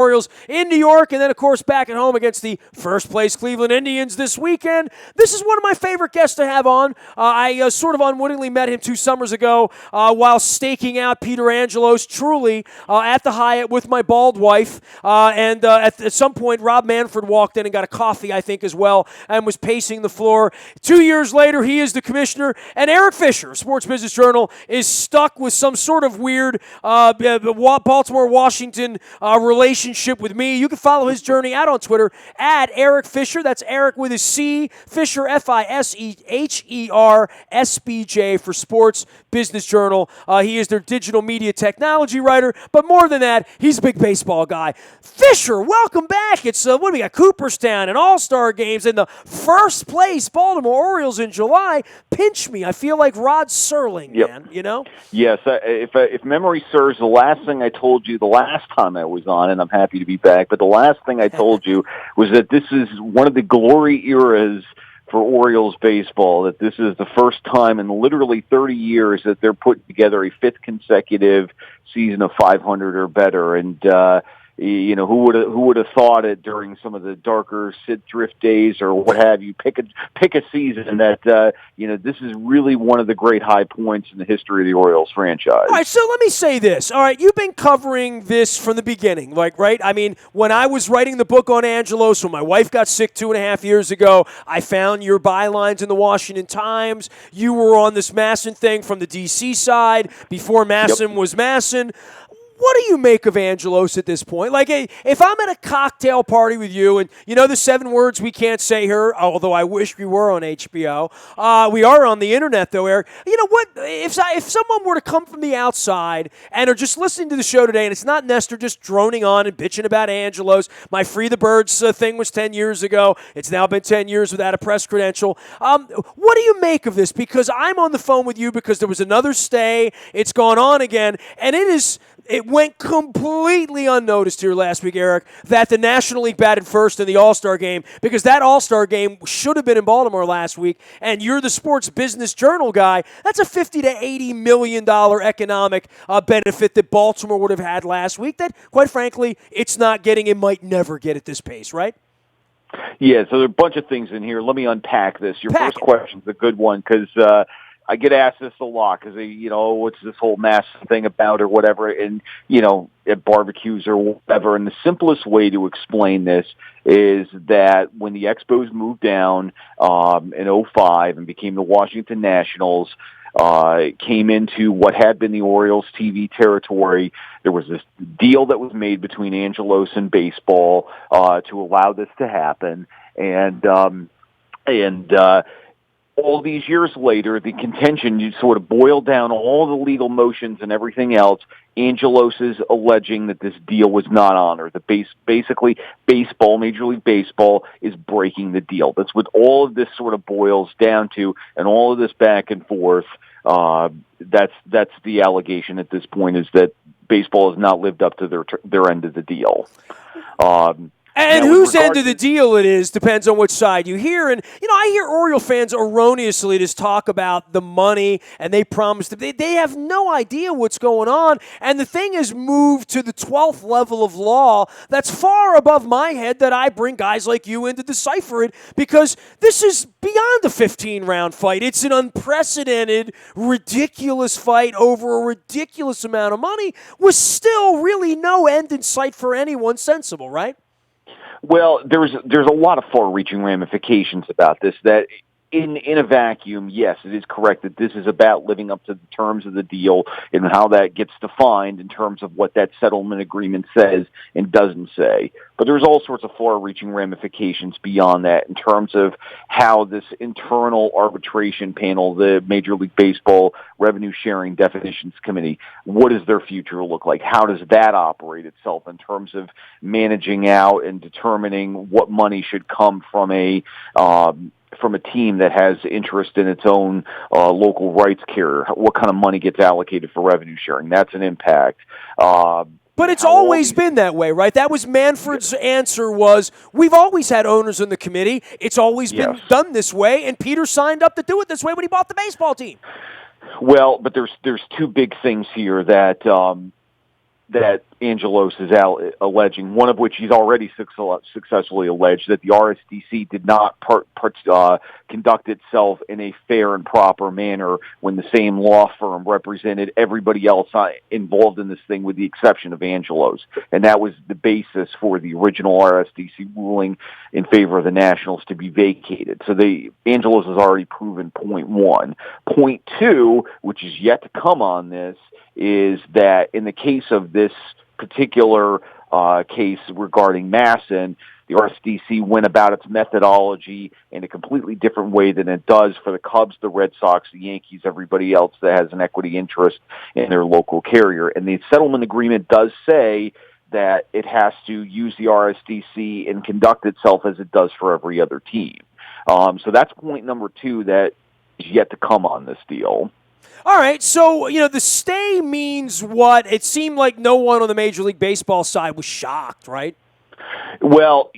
Orioles in New York, and then, of course, back at home against the first-place Cleveland Indians this weekend. This is one of my favorite guests to have on. I sort of unwittingly met him 2 summers ago while staking out Peter Angelos, truly, at the Hyatt with my bald wife. And at some point, Rob Manfred walked in and got a coffee, I think, as well, and was pacing the floor. 2 years later, he is the commissioner, and Eric Fisher, Sports Business Journal, is stuck with some sort of weird Baltimore-Washington relationship with me. You can follow his journey out on Twitter at Eric Fisher. That's Eric with a C. Fisher, Fisher, SBJ for Sports Business Journal. He is their digital media technology writer, but more than that, he's a big baseball guy. Fisher, welcome back. It's what do we got? Cooperstown and All-Star games and the first place Baltimore Orioles in July. Pinch me. I feel like Rod Serling, man. You know? Yes. If memory serves, the last thing I told you the last time I was on, and I'm happy to be back, but the last thing I told you was that this is one of the glory eras for Orioles baseball, that this is the first time in literally 30 years that they're putting together a 5th consecutive season of 500 or better. And, who would have thought it during some of the darker sit drift days or what have you? Pick a season that this is really one of the great high points in the history of the Orioles franchise. All right, so let me say this. All right, you've been covering this from the beginning, right? I mean, when I was writing the book on Angelos, when my wife got sick 2.5 years ago, I found your bylines in the Washington Times. You were on this Masson thing from the D.C. side before Masson was Masson. What do you make of Angelos at this point? Like, if I'm at a cocktail party with you, and you know the 7 words we can't say here, although I wish we were on HBO. We are on the internet, though, Eric. You know what? If someone were to come from the outside and are just listening to the show today, and it's not Nestor just droning on and bitching about Angelos. My Free the Birds thing was 10 years ago. It's now been 10 years without a press credential. What do you make of this? Because I'm on the phone with you because there was another stay. It's gone on again, and it went completely unnoticed here last week, Eric, that the National League batted first in the All-Star game, because that All-Star game should have been in Baltimore last week, and you're the Sports Business Journal guy. That's a $50 to $80 million economic benefit that Baltimore would have had last week that, quite frankly, it's not getting. It might never get at this pace, right? Yeah, so there are a bunch of things in here. Let me unpack this. Your first question's a good one, because I get asked this a lot because, what's this whole mass thing about or whatever, and, at barbecues or whatever. And the simplest way to explain this is that when the Expos moved down in 2005 and became the Washington Nationals, came into what had been the Orioles TV territory, there was this deal that was made between Angelos and baseball to allow this to happen. And all these years later, the contention, you sort of boil down all the legal motions and everything else. Angelos is alleging that this deal was not honored. Basically, baseball, Major League Baseball, is breaking the deal. That's what all of this sort of boils down to, and all of this back and forth. That's the allegation at this point, is that baseball has not lived up to their end of the deal. And whose end of the deal it is depends on which side you hear. And, I hear Oriole fans erroneously just talk about the money, and they promise they have no idea what's going on. And the thing has moved to the 12th level of law that's far above my head, that I bring guys like you in to decipher it, because this is beyond a 15-round fight. It's an unprecedented, ridiculous fight over a ridiculous amount of money with still really no end in sight for anyone sensible, right? Well, there's a lot of far-reaching ramifications about this. That in a vacuum, yes, it is correct that this is about living up to the terms of the deal and how that gets defined in terms of what that settlement agreement says and doesn't say. But there's all sorts of far-reaching ramifications beyond that in terms of how this internal arbitration panel, the Major League Baseball Revenue Sharing Definitions Committee, what does their future look like? How does that operate itself in terms of managing out and determining what money should come from a team that has interest in its own local rights carrier? What kind of money gets allocated for revenue sharing? That's an impact. But it's always been that way, right? That was Manfred's answer was, we've always had owners in the committee. It's always been done this way, and Peter signed up to do it this way when he bought the baseball team. Well, but there's two big things here that Angelos is alleging, one of which he's already successfully alleged, that the RSDC did not conduct itself in a fair and proper manner when the same law firm represented everybody else involved in this thing with the exception of Angelos. And that was the basis for the original RSDC ruling in favor of the Nationals to be vacated. So Angelos has already proven point one. Point two, which is yet to come on this, is that in the case of this particular case regarding Masson, the RSDC went about its methodology in a completely different way than it does for the Cubs, the Red Sox, the Yankees, everybody else that has an equity interest in their local carrier. And the settlement agreement does say that it has to use the RSDC and conduct itself as it does for every other team. So that's point number two that is yet to come on this deal. All right, so, the stay means what? It seemed like no one on the Major League Baseball side was shocked, right? Well,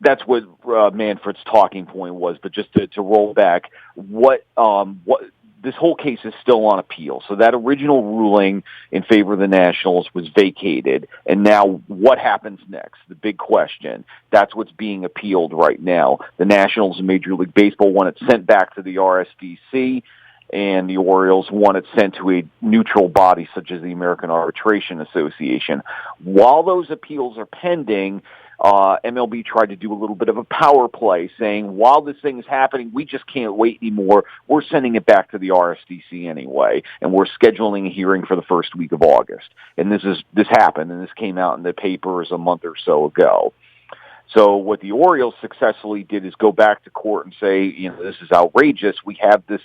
that's what Manfred's talking point was, but just to roll back, what this whole case is still on appeal. So that original ruling in favor of the Nationals was vacated, and now what happens next? The big question. That's what's being appealed right now. The Nationals and Major League Baseball want it sent back to the RSDC, and the Orioles want it sent to a neutral body such as the American Arbitration Association. While those appeals are pending, MLB tried to do a little bit of a power play, saying, while this thing is happening, we just can't wait anymore. We're sending it back to the RSDC anyway, and we're scheduling a hearing for the first week of August. And this happened, and this came out in the papers a month or so ago. So what the Orioles successfully did is go back to court and say, this is outrageous. We have this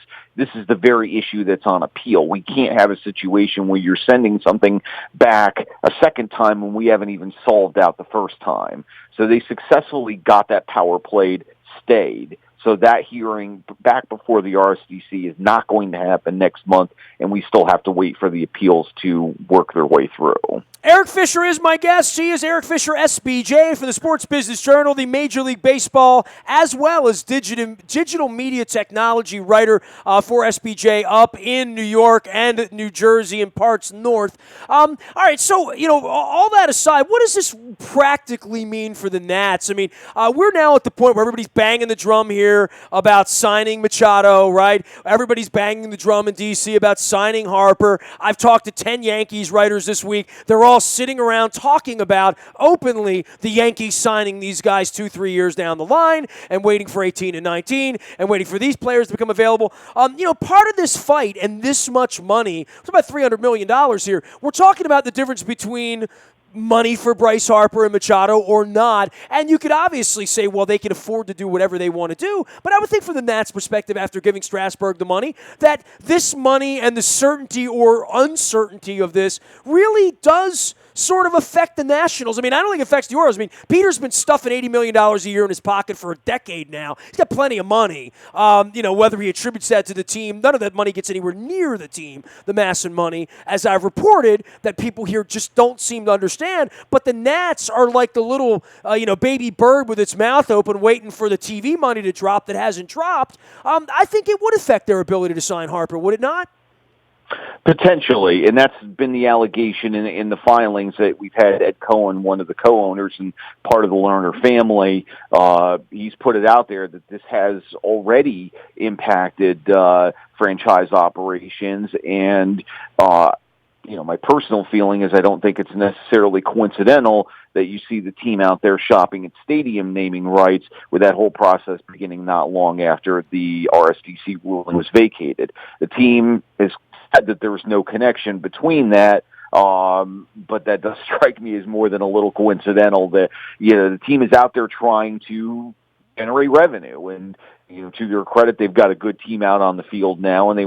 is the very issue that's on appeal. We can't have a situation where you're sending something back a second time when we haven't even solved out the first time. So they successfully got that power played stayed. So that hearing back before the RSDC is not going to happen next month, and we still have to wait for the appeals to work their way through. Eric Fisher is my guest. He is Eric Fisher, SBJ, for the Sports Business Journal, the Major League Baseball, as well as digital media technology writer for SBJ up in New York and New Jersey and parts north. All right, so, all that aside, what does this practically mean for the Nats? I mean, we're now at the point where everybody's banging the drum here about signing Machado, right? Everybody's banging the drum in D.C. about signing Harper. I've talked to 10 Yankees writers this week. They're all sitting around talking about openly the Yankees signing these guys 2-3 years down the line and waiting for 18 and 19 and waiting for these players to become available. Part of this fight and this much money, it's about $300 million here. We're talking about the difference between money for Bryce Harper and Machado or not. And you could obviously say, well, they can afford to do whatever they want to do. But I would think from the Nats' perspective, after giving Strasburg the money, that this money and the certainty or uncertainty of this really does sort of affect the Nationals. I mean, I don't think it affects the Orioles. I mean, Peter's been stuffing $80 million a year in his pocket for a decade now. He's got plenty of money. Whether he attributes that to the team, none of that money gets anywhere near the team, the Masson money, as I've reported, that people here just don't seem to understand. But the Nats are like the little, baby bird with its mouth open waiting for the TV money to drop that hasn't dropped. I think it would affect their ability to sign Harper, would it not? Potentially, and that's been the allegation in the filings that we've had. Ed Cohen, one of the co-owners and part of the Lerner family, he's put it out there that this has already impacted franchise operations. And, my personal feeling is I don't think it's necessarily coincidental that you see the team out there shopping at stadium naming rights, with that whole process beginning not long after the RSDC ruling was vacated. The team has said that there was no connection between that, but that does strike me as more than a little coincidental that, the team is out there trying to generate revenue. And, to their credit, they've got a good team out on the field now, and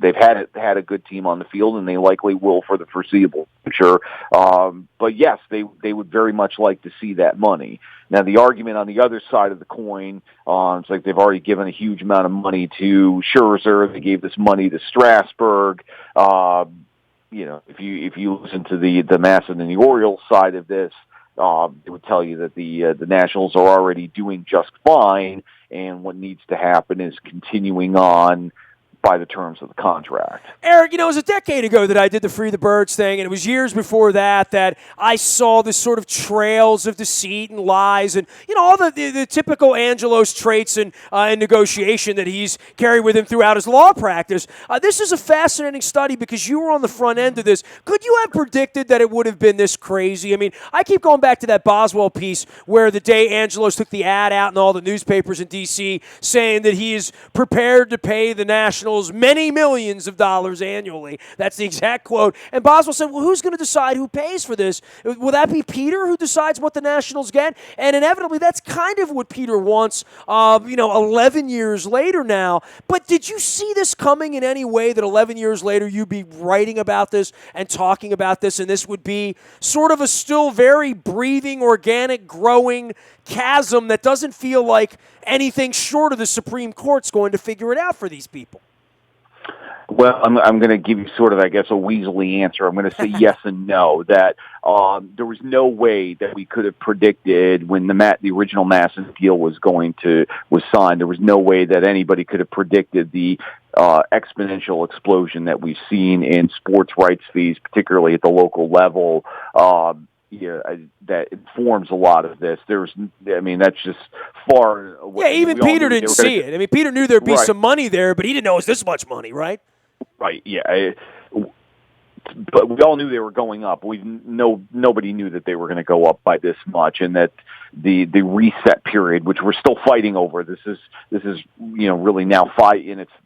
they've had a good team on the field, and they likely will for the foreseeable future. But yes, they would very much like to see that money. Now, the argument on the other side of the coin, it's like they've already given a huge amount of money to Scherzer. They gave this money to Strasburg. If you listen to the Masson and the Orioles side of this, it would tell you that the Nationals are already doing just fine, and what needs to happen is continuing on by the terms of the contract. Eric, it was a decade ago that I did the Free the Birds thing, and it was years before that I saw this sort of trails of deceit and lies and, all the typical Angelos traits and negotiation that he's carried with him throughout his law practice. This is a fascinating study because you were on the front end of this. Could you have predicted that it would have been this crazy? I mean, I keep going back to that Boswell piece where the day Angelos took the ad out in all the newspapers in D.C. saying that he is prepared to pay the Nationals many millions of dollars annually. That's the exact quote. And Boswell said, well, who's going to decide who pays for this? Will that be Peter who decides what the Nationals get? And inevitably, that's kind of what Peter wants, 11 years later now. But did you see this coming in any way that 11 years later you'd be writing about this and talking about this, and this would be sort of a still very breathing, organic, growing chasm that doesn't feel like anything short of the Supreme Court's going to figure it out for these people? Well, I'm going to give you sort of, I guess, a weaselly answer. I'm going to say yes and no. That there was no way that we could have predicted when the original Masson deal was signed. There was no way that anybody could have predicted the exponential explosion that we've seen in sports rights fees, particularly at the local level. That informs a lot of this. That's just far. Yeah, even Peter didn't see it. I mean, Peter knew there'd be some money there, but he didn't know it was this much money, right? Right. Yeah. But we all knew they were going up. Nobody knew that they were going to go up by this much, and that the reset period, which we're still fighting over. This is really now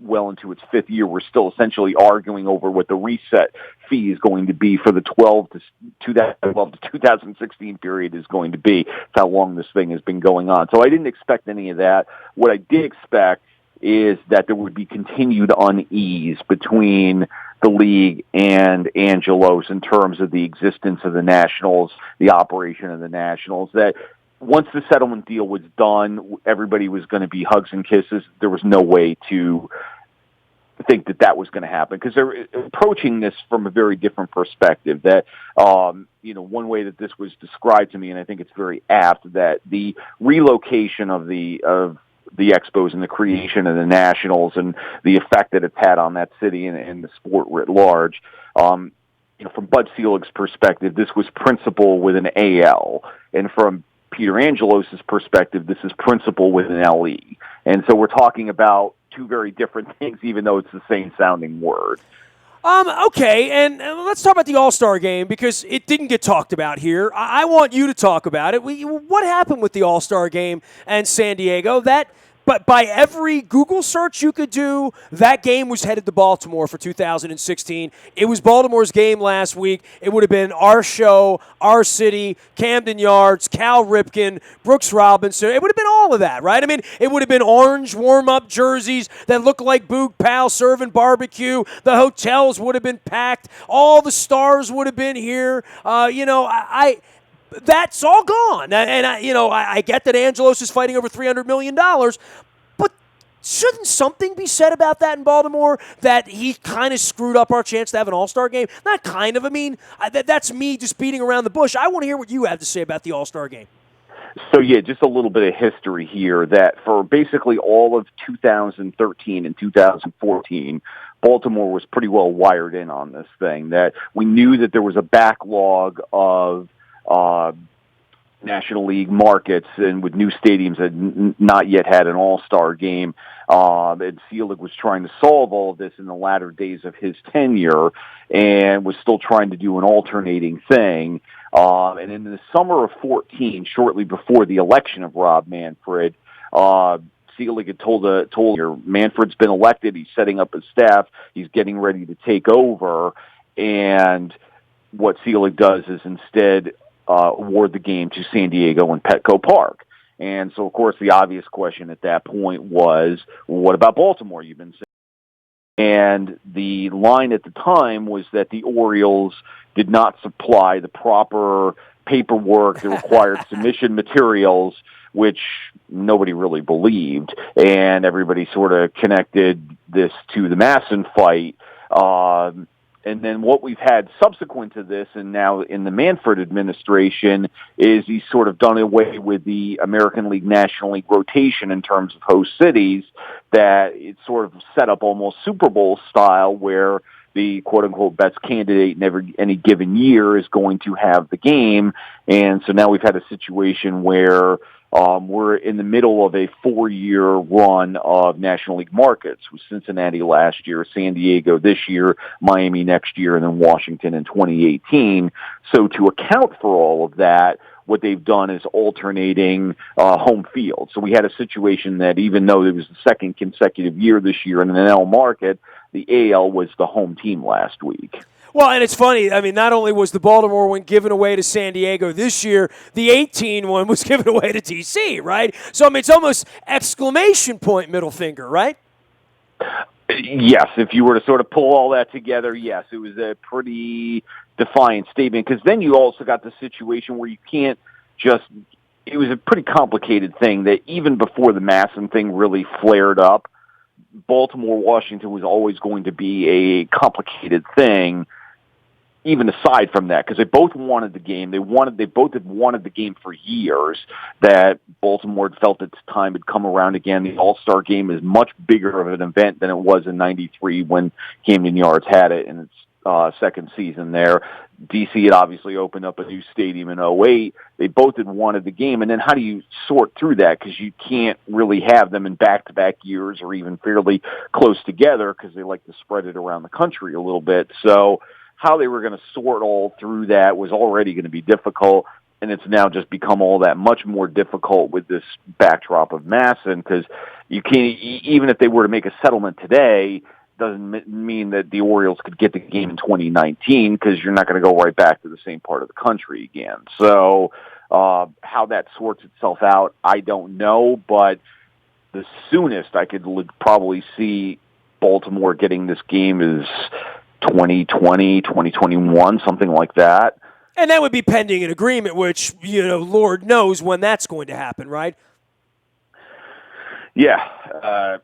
well into its fifth year. We're still essentially arguing over what the reset fee is going to be for the 2012 to 2016 period is going to be. That's how long this thing has been going on. So I didn't expect any of that. What I did expect is that there would be continued unease between the league and Angelos in terms of the existence of the Nationals, the operation of the Nationals, that once the settlement deal was done, everybody was going to be hugs and kisses. There was no way to think that was going to happen because they're approaching this from a very different perspective. That, one way that this was described to me, and I think it's very apt, that the relocation of the Expos and the creation of the Nationals and the effect that it's had on that city and the sport writ large. From Bud Selig's perspective, this was principle with an AL, and from Peter Angelos' perspective, this is principle with an LE. And so we're talking about two very different things, even though it's the same sounding word. Okay, and let's talk about the All-Star Game because it didn't get talked about here. I want you to talk about it. What happened with the All-Star Game and San Diego? But by every Google search you could do, that game was headed to Baltimore for 2016. It was Baltimore's game last week. It would have been our show, our city, Camden Yards, Cal Ripken, Brooks Robinson. It would have been all of that, right? I mean, it would have been orange warm-up jerseys that looked like Boog Pal serving barbecue. The hotels would have been packed. All the stars would have been here. That's all gone. And I get that Angelos is fighting over $300 million, but shouldn't something be said about that in Baltimore, that he kind of screwed up our chance to have an All-Star game? Not kind of. I mean, that's me just beating around the bush. I want to hear what you have to say about the All-Star game. So, just a little bit of history here, that for basically all of 2013 and 2014, Baltimore was pretty well wired in on this thing, that we knew that there was a backlog of National League markets, and with new stadiums that not yet had an All-Star game. And Selig was trying to solve all of this in the latter days of his tenure and was still trying to do an alternating thing. And in the summer of 14, shortly before the election of Rob Manfred, Selig had told Manfred's been elected, he's setting up his staff, he's getting ready to take over, and what Selig does is instead award the game to San Diego and Petco Park. And so, of course, the obvious question at that point was, well, what about Baltimore? You've been saying. And the line at the time was that the Orioles did not supply the proper paperwork, the required submission materials, which nobody really believed. And everybody sort of connected this to the Masson fight. And then what we've had subsequent to this, and now in the Manfred administration, is he's sort of done away with the American League, National League rotation in terms of host cities, that it's sort of set up almost Super Bowl style where the quote-unquote best candidate in any given year is going to have the game. And so now we've had a situation where we're in the middle of a 4-year run of National League markets, with Cincinnati last year, San Diego this year, Miami next year, and then Washington in 2018. So to account for all of that, what they've done is alternating home field. So we had a situation that even though it was the second consecutive year this year in an NL market, the AL was the home team last week. Well, and it's funny. I mean, not only was the Baltimore one given away to San Diego this year, the 18 one was given away to D.C., right? So, I mean, it's almost exclamation point middle finger, right? Yes, if you were to sort of pull all that together, yes, it was a pretty defiant statement, because then you also got the situation where you can't just – it was a pretty complicated thing that even before the Masson thing really flared up, Baltimore, Washington was always going to be a complicated thing, even aside from that, because they both wanted the game. They both had wanted the game for years. That Baltimore felt its time had come around again. The All-Star Game is much bigger of an event than it was in '93 when Camden Yards had it in its second season there. DC had obviously opened up a new stadium in '08. They both had wanted the game, and then how do you sort through that? Because you can't really have them in back-to-back years or even fairly close together, because they like to spread it around the country a little bit. So how they were going to sort all through that was already going to be difficult, and it's now just become all that much more difficult with this backdrop of Masson, because you can't, even if they were to make a settlement today, doesn't mean that the Orioles could get the game in 2019, because you're not going to go right back to the same part of the country again. So how that sorts itself out, I don't know, but the soonest I could probably see Baltimore getting this game is 2020, 2021, something like that. And that would be pending an agreement, which, Lord knows when that's going to happen, right? Yeah.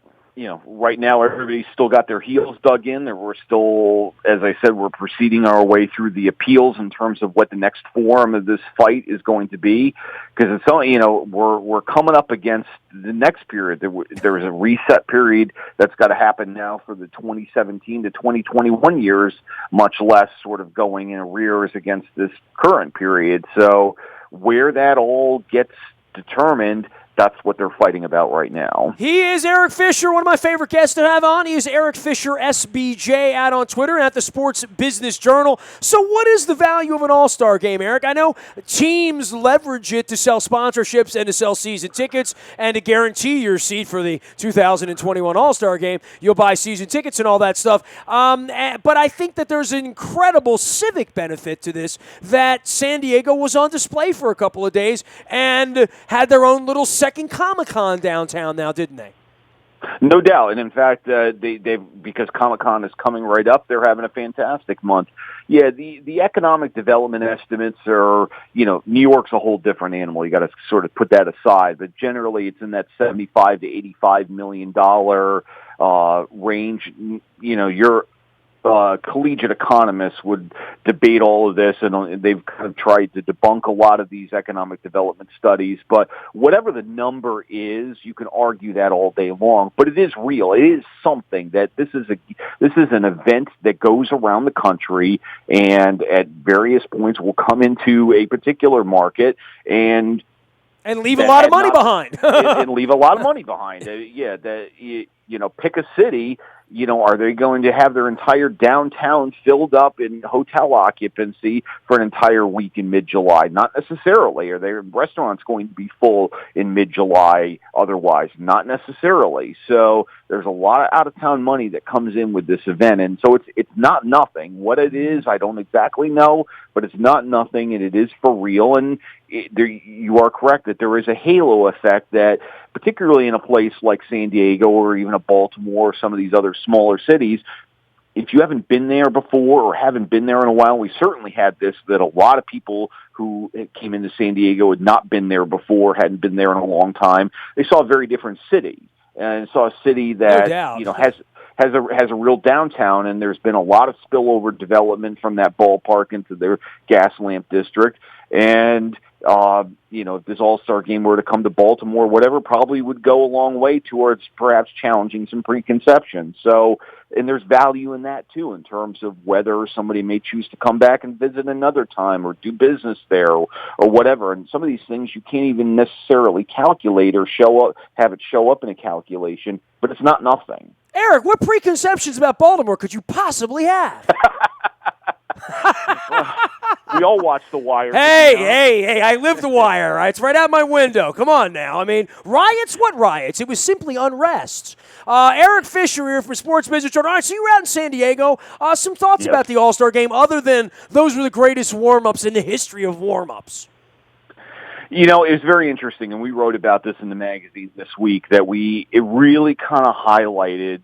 Right now everybody's still got their heels dug in. We're still, as I said, we're proceeding our way through the appeals in terms of what the next form of this fight is going to be. Because it's only, we're coming up against the next period. There is a reset period that's got to happen now for the 2017 to 2021 years, much less sort of going in arrears against this current period. So where that all gets determined, that's what they're fighting about right now. He is Eric Fisher, one of my favorite guests to have on. He is Eric Fisher, SBJ, out on Twitter and at the Sports Business Journal. So what is the value of an All-Star game, Eric? I know teams leverage it to sell sponsorships and to sell season tickets and to guarantee your seat for the 2021 All-Star game. You'll buy season tickets and all that stuff. But I think that there's an incredible civic benefit to this, that San Diego was on display for a couple of days and had their own little second Comic-Con downtown now, didn't they? No doubt. And in fact, they because Comic-Con is coming right up, they're having a fantastic month. Yeah, the economic development estimates are, New York's a whole different animal. You got to sort of put that aside. But generally, it's in that $75 to $85 million range. You're collegiate economists would debate all of this, and they've kind of tried to debunk a lot of these economic development studies. But whatever the number is, you can argue that all day long. But it is real. It is something that this is an event that goes around the country, and at various points will come into a particular market and leave a lot of money behind. and leave a lot of money behind. Pick a city. Are they going to have their entire downtown filled up in hotel occupancy for an entire week in mid-July? Not necessarily. Are their restaurants going to be full in mid-July otherwise? Not necessarily. So there's a lot of out-of-town money that comes in with this event, and so it's not nothing. What it is, I don't exactly know, but it's not nothing, and it is for real. And you are correct that there is a halo effect that, particularly in a place like San Diego or even a Baltimore or some of these other smaller cities, if you haven't been there before or haven't been there in a while, we certainly had this, that a lot of people who came into San Diego had not been there before, hadn't been there in a long time. They saw a very different city, and saw a city that, no doubt, has a real downtown, and there's been a lot of spillover development from that ballpark into their gas lamp district. And if this All-Star game were to come to Baltimore, whatever, probably would go a long way towards perhaps challenging some preconceptions. So, and there's value in that too, in terms of whether somebody may choose to come back and visit another time or do business there or whatever. And some of these things you can't even necessarily calculate or have it show up in a calculation, but it's not nothing. Eric, what preconceptions about Baltimore could you possibly have? We all watch The Wire. Hey, I live The Wire. Right? It's right out my window. Come on now. I mean, riots? What riots? It was simply unrest. Eric Fisher here for Sports Business Journal. All right, so you were out in San Diego. Some thoughts about the All-Star game other than those were the greatest warm-ups in the history of warm-ups? It was very interesting, and we wrote about this in the magazine this week, that it really kind of highlighted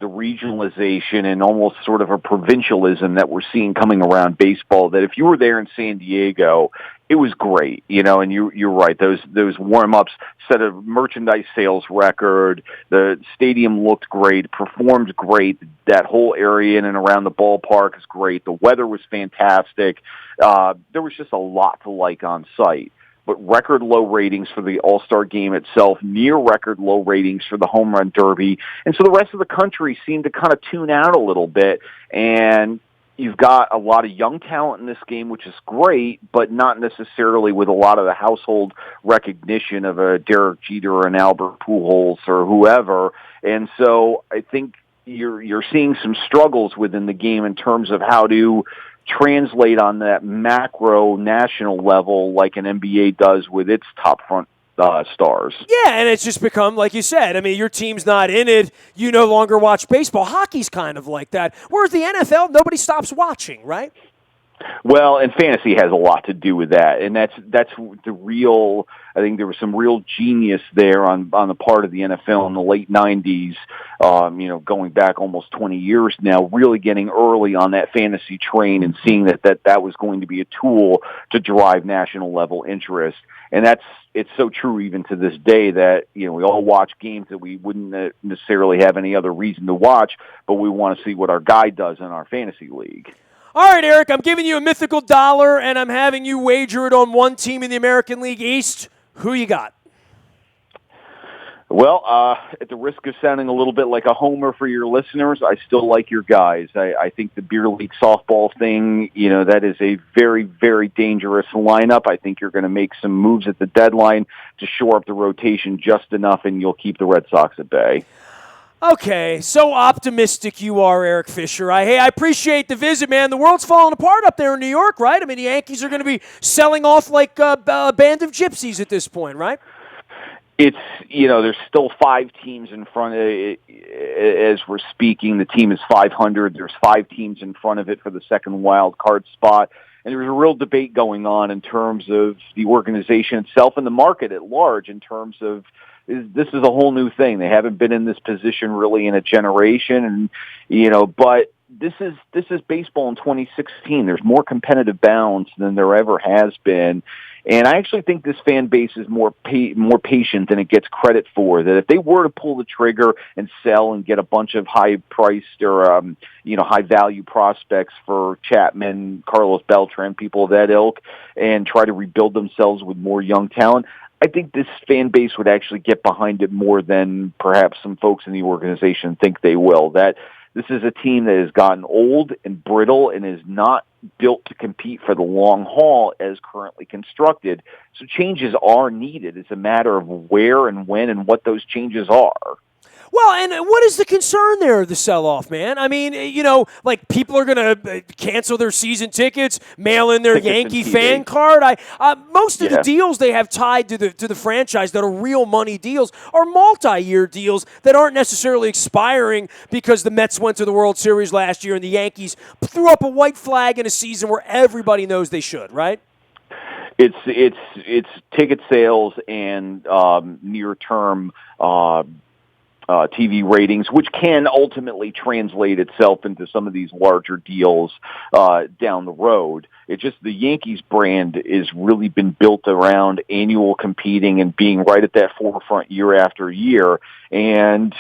the regionalization and almost sort of a provincialism that we're seeing coming around baseball, that if you were there in San Diego, it was great, and you're right. Those warm-ups set a merchandise sales record. The stadium looked great, performed great. That whole area in and around the ballpark is great. The weather was fantastic. There was just a lot to like on site. But record low ratings for the All-Star game itself, near record low ratings for the Home Run Derby. And so the rest of the country seemed to kind of tune out a little bit. And you've got a lot of young talent in this game, which is great, but not necessarily with a lot of the household recognition of a Derek Jeter or an Albert Pujols or whoever. And so I think you're seeing some struggles within the game in terms of how to translate on that macro national level like an NBA does with its top front stars. Yeah, and it's just become, like you said, I mean, your team's not in it. You no longer watch baseball. Hockey's kind of like that. Whereas the NFL, nobody stops watching, right? Well, and fantasy has a lot to do with that, and that's the real. I think there was some real genius there on the part of the NFL in the late '90s. Going back almost 20 years now, really getting early on that fantasy train and seeing that was going to be a tool to drive national level interest. And it's so true even to this day that we all watch games that we wouldn't necessarily have any other reason to watch, but we want to see what our guy does in our fantasy league. All right, Eric, I'm giving you a mythical dollar, and I'm having you wager it on one team in the American League East. Who you got? Well, at the risk of sounding a little bit like a homer for your listeners, I still like your guys. I think the beer league softball thing, that is a very, very dangerous lineup. I think you're going to make some moves at the deadline to shore up the rotation just enough, and you'll keep the Red Sox at bay. Okay, so optimistic you are, Eric Fisher. I appreciate the visit, man. The world's falling apart up there in New York, right? I mean, the Yankees are going to be selling off like a band of gypsies at this point, right? It's, there's still 5 teams in front of it as we're speaking. The team is 500. There's 5 teams in front of it for the second wild card spot. And there's a real debate going on in terms of the organization itself and the market at large in terms of this is a whole new thing. They haven't been in this position really in a generation, and but this is baseball in 2016. There's more competitive balance than there ever has been, and I actually think this fan base is more patient than it gets credit for. That if they were to pull the trigger and sell and get a bunch of high-priced or high-value prospects for Chapman, Carlos Beltran, people of that ilk, and try to rebuild themselves with more young talent, I think this fan base would actually get behind it more than perhaps some folks in the organization think they will. That this is a team that has gotten old and brittle and is not built to compete for the long haul as currently constructed. So changes are needed. It's a matter of where and when and what those changes are. Well, and what is the concern there, the sell-off, man? I mean, like people are going to cancel their season tickets, mail in their Yankee fan card. Most of the deals they have tied to the franchise that are real money deals are multi-year deals that aren't necessarily expiring because the Mets went to the World Series last year and the Yankees threw up a white flag in a season where everybody knows they should, right? It's ticket sales and near-term TV ratings, which can ultimately translate itself into some of these larger deals down the road. It's just the Yankees brand has really been built around annual competing and being right at that forefront year after year. And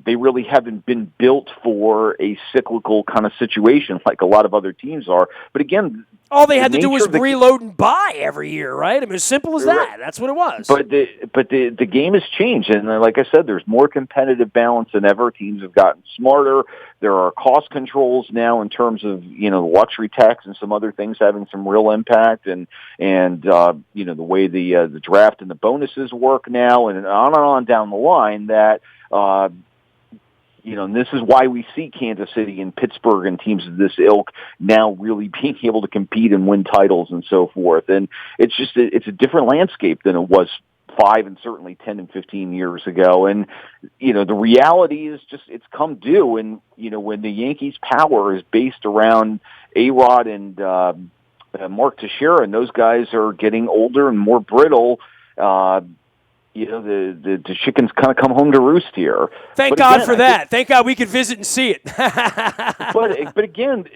they really haven't been built for a cyclical kind of situation like a lot of other teams are. But again, all they had to do was reload and buy every year, right? I mean, as simple as that. Right. That's what it was. But the game has changed, and like I said, there's more competitive balance than ever. Teams have gotten smarter. There are cost controls now in terms of the luxury tax and some other things having some real impact, and the way the draft and the bonuses work now, and on down the line that. And this is why we see Kansas City and Pittsburgh and teams of this ilk now really being able to compete and win titles and so forth. And it's just it's a different landscape than it was 5 and certainly 10 and 15 years ago. And the reality is just it's come due. And when the Yankees' power is based around A-Rod and Mark Teixeira, and those guys are getting older and more brittle. The chickens kind of come home to roost here. Thank God for that. Thank God we could visit and see it. but again,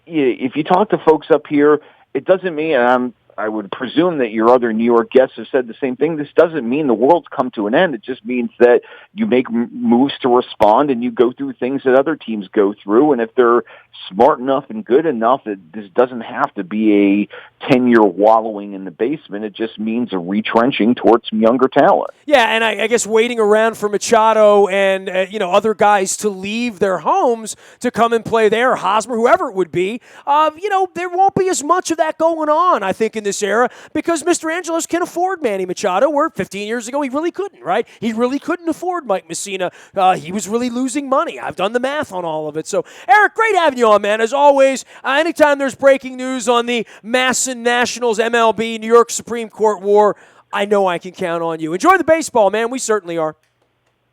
if you talk to folks up here, it doesn't mean, and I would presume that your other New York guests have said the same thing. This doesn't mean the world's come to an end. It just means that you make moves to respond and you go through things that other teams go through. And if they're smart enough and good enough, this doesn't have to be a 10-year wallowing in the basement. It just means a retrenching towards some younger talent. Yeah, and I guess waiting around for Machado and other guys to leave their homes to come and play there, Hosmer, whoever it would be, there won't be as much of that going on, I think, in this era, because Mr. Angelos can afford Manny Machado, where 15 years ago he really couldn't, right? He really couldn't afford Mike Messina. He was really losing money. I've done the math on all of it. So, Eric, great having you on, man. As always, anytime there's breaking news on the Masson Nationals MLB New York Supreme Court war, I know I can count on you. Enjoy the baseball, man. We certainly are.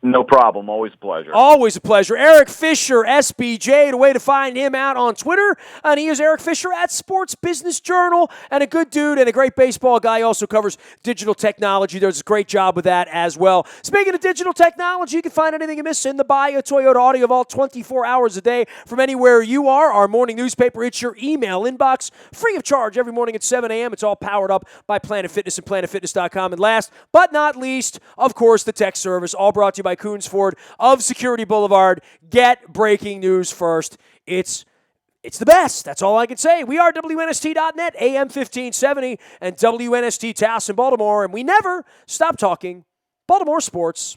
No problem. Always a pleasure. Always a pleasure. Eric Fisher, SBJ, the way to find him out on Twitter. And he is Eric Fisher at Sports Business Journal. And a good dude and a great baseball guy. He also covers digital technology. Does a great job with that as well. Speaking of digital technology, you can find anything you miss in the Buy a Toyota Audio Vault 24 hours a day from anywhere you are. Our morning newspaper, it's your email inbox, free of charge every morning at 7 a.m. It's all powered up by Planet Fitness and PlanetFitness.com. And last but not least, of course, the tech service, all brought to you by Coons Ford of Security Boulevard. Get breaking news first. It's the best. That's all I can say. We are WNST.net, AM 1570, and WNST Taos in Baltimore, and we never stop talking Baltimore sports.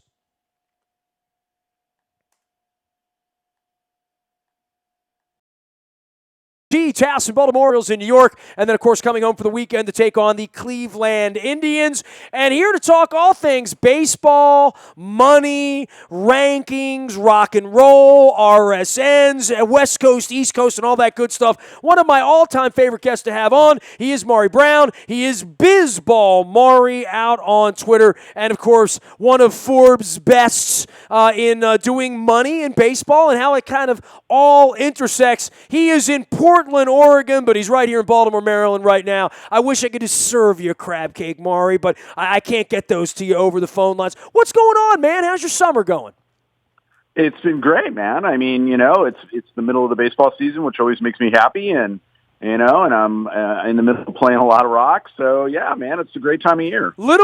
Taos and Baltimore Orioles in New York, and then, of course, coming home for the weekend to take on the Cleveland Indians. And here to talk all things baseball, money, rankings, rock and roll, RSNs, West Coast, East Coast, and all that good stuff. One of my all-time favorite guests to have on, he is Maury Brown. He is Bizball Maury out on Twitter, and, of course, one of Forbes' bests in doing money in baseball and how it kind of all intersects. He is in Portland, Oregon, but he's right here in Baltimore, Maryland right now. I wish I could just serve you a crab cake, Maury, but I can't get those to you over the phone lines. What's going on, man? How's your summer going? It's been great, man. I mean, it's the middle of the baseball season, which always makes me happy, and I'm in the middle of playing a lot of rock. So, yeah, man, it's a great time of year. Little